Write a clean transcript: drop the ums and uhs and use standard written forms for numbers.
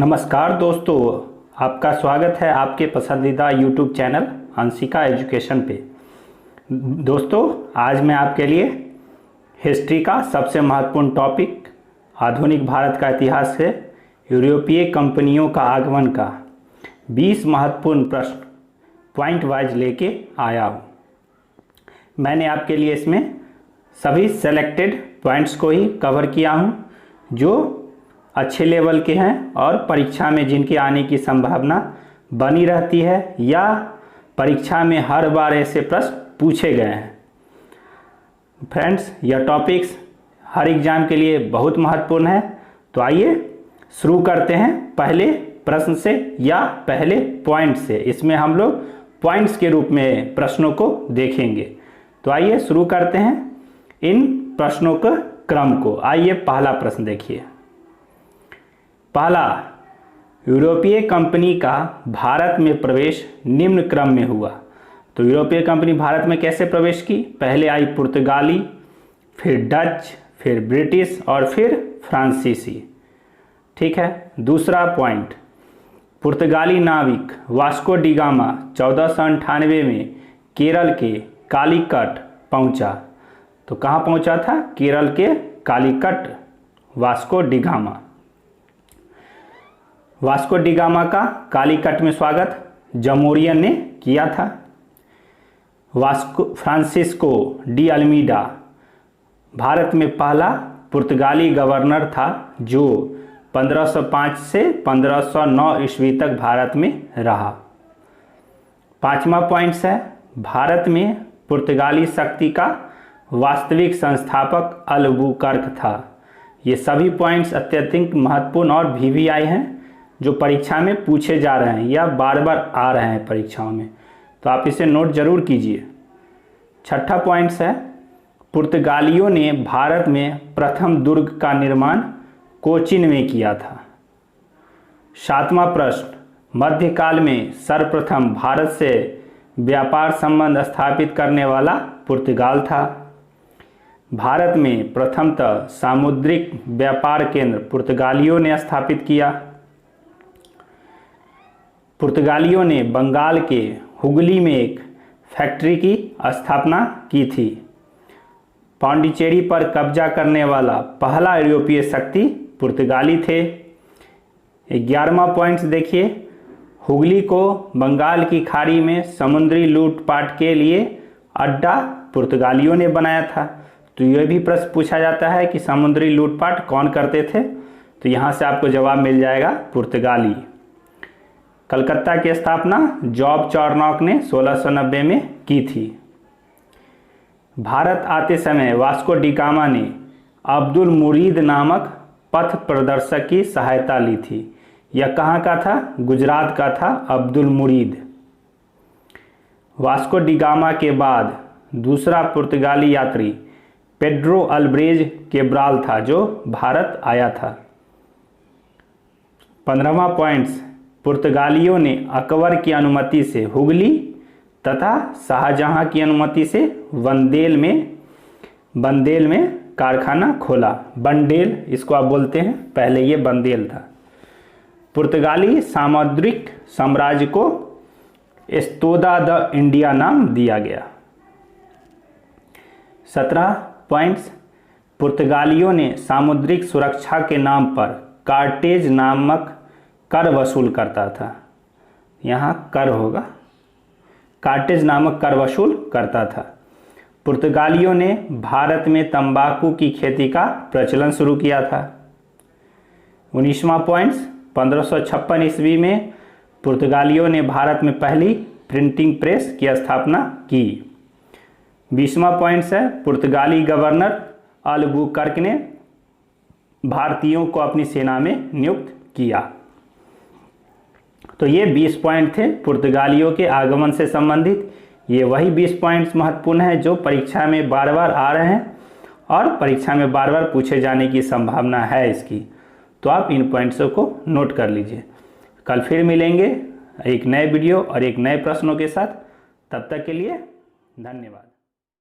नमस्कार दोस्तों, आपका स्वागत है आपके पसंदीदा यूट्यूब चैनल अंशिका एजुकेशन पे। दोस्तों, आज मैं आपके लिए हिस्ट्री का सबसे महत्वपूर्ण टॉपिक आधुनिक भारत का इतिहास से यूरोपीय कंपनियों का आगमन का 20 महत्वपूर्ण प्रश्न पॉइंट वाइज लेके आया हूँ। मैंने आपके लिए इसमें सभी सेलेक्टेड पॉइंट्स को ही कवर किया हूँ जो अच्छे लेवल के हैं और परीक्षा में जिनके आने की संभावना बनी रहती है या परीक्षा में हर बार ऐसे प्रश्न पूछे गए हैं। फ्रेंड्स, यह टॉपिक्स हर एग्जाम के लिए बहुत महत्वपूर्ण है। तो आइए शुरू करते हैं पहले प्रश्न से या पहले पॉइंट से। इसमें हम लोग पॉइंट्स के रूप में प्रश्नों को देखेंगे। तो आइए शुरू करते हैं इन प्रश्नों के क्रम को। आइए पहला प्रश्न देखिए। पहला, यूरोपीय कंपनी का भारत में प्रवेश निम्न क्रम में हुआ। तो यूरोपीय कंपनी भारत में कैसे प्रवेश की? पहले आई पुर्तगाली, फिर डच, फिर ब्रिटिश और फिर फ्रांसीसी। ठीक है। दूसरा पॉइंट, पुर्तगाली नाविक वास्को डी गामा 1498 में केरल के कालीकट पहुंचा। तो कहाँ पहुंचा था? केरल के Calicut Vasco D gamma. Vasco D gamma का कालीकट में स्वागत जमोरियन ने किया था। फ्रांसिस्को डी अल्मीडा भारत में पहला पुर्तगाली गवर्नर था जो 1505 से 1509 ईस्वी तक भारत में रहा। पांचवा पॉइंट्स है, भारत में पुर्तगाली शक्ति का वास्तविक संस्थापक अल्बुकर्क था। ये सभी पॉइंट्स अत्यधिक महत्वपूर्ण और VVI हैं जो परीक्षा में पूछे जा रहे हैं या बार बार आ रहे हैं परीक्षाओं में। तो आप इसे नोट जरूर कीजिए। छठा पॉइंट्स है, पुर्तगालियों ने भारत में प्रथम दुर्ग का निर्माण कोचीन में किया था। सातवां प्रश्न, मध्यकाल में सर्वप्रथम भारत से व्यापार संबंध स्थापित करने वाला पुर्तगाल था। भारत में प्रथमतः सामुद्रिक व्यापार केंद्र पुर्तगालियों ने स्थापित किया। पुर्तगालियों ने बंगाल के हुगली में एक फैक्ट्री की स्थापना की थी। पांडिचेरी पर कब्जा करने वाला पहला यूरोपीय शक्ति पुर्तगाली थे। 11वां पॉइंट्स देखिए, हुगली को बंगाल की खाड़ी में समुद्री लूटपाट के लिए अड्डा पुर्तगालियों ने बनाया था। तो यह भी प्रश्न पूछा जाता है कि समुद्री लूटपाट कौन करते थे? तो यहाँ से आपको जवाब मिल जाएगा, पुर्तगाली। कलकत्ता की स्थापना जॉब चार्नॉक ने 1690 में की थी। भारत आते समय वास्को डी गामा ने अब्दुल मुरीद नामक पथ प्रदर्शक की सहायता ली थी। यह कहाँ का था? गुजरात का था अब्दुल मुरीद। वास्को डी गामा के बाद दूसरा पुर्तगाली यात्री पेड्रो अल्ब्रेज केब्राल था जो भारत आया था। 15वां पॉइंट्स, पुर्तगालियों ने अकबर की अनुमति से हुगली तथा शाहजहां की अनुमति से बंदेल में कारखाना खोला। बंडेल इसको आप बोलते हैं, पहले ये बंदेल था। पुर्तगाली सामुद्रिक साम्राज्य को एस्तोदा द इंडिया नाम दिया गया। 17 पॉइंट्स, पुर्तगालियों ने सामुद्रिक सुरक्षा के नाम पर कार्टेज नामक कर वसूल करता था। यहाँ कर होगा, कार्टेज नामक कर वसूल करता था। पुर्तगालियों ने भारत में तंबाकू की खेती का प्रचलन शुरू किया था। 19वां पॉइंट्स, 1556 ईस्वी में पुर्तगालियों ने भारत में पहली प्रिंटिंग प्रेस की स्थापना की। 20वां पॉइंट्स है, पुर्तगाली गवर्नर अल्बुकर्क ने भारतीयों को अपनी सेना में नियुक्त किया। तो ये 20 पॉइंट थे पुर्तगालियों के आगमन से संबंधित। ये वही 20 पॉइंट्स महत्वपूर्ण हैं जो परीक्षा में बार बार आ रहे हैं और परीक्षा में बार बार पूछे जाने की संभावना है इसकी। तो आप इन पॉइंट्सों को नोट कर लीजिए। कल फिर मिलेंगे एक नए वीडियो और एक नए प्रश्नों के साथ। तब तक के लिए धन्यवाद।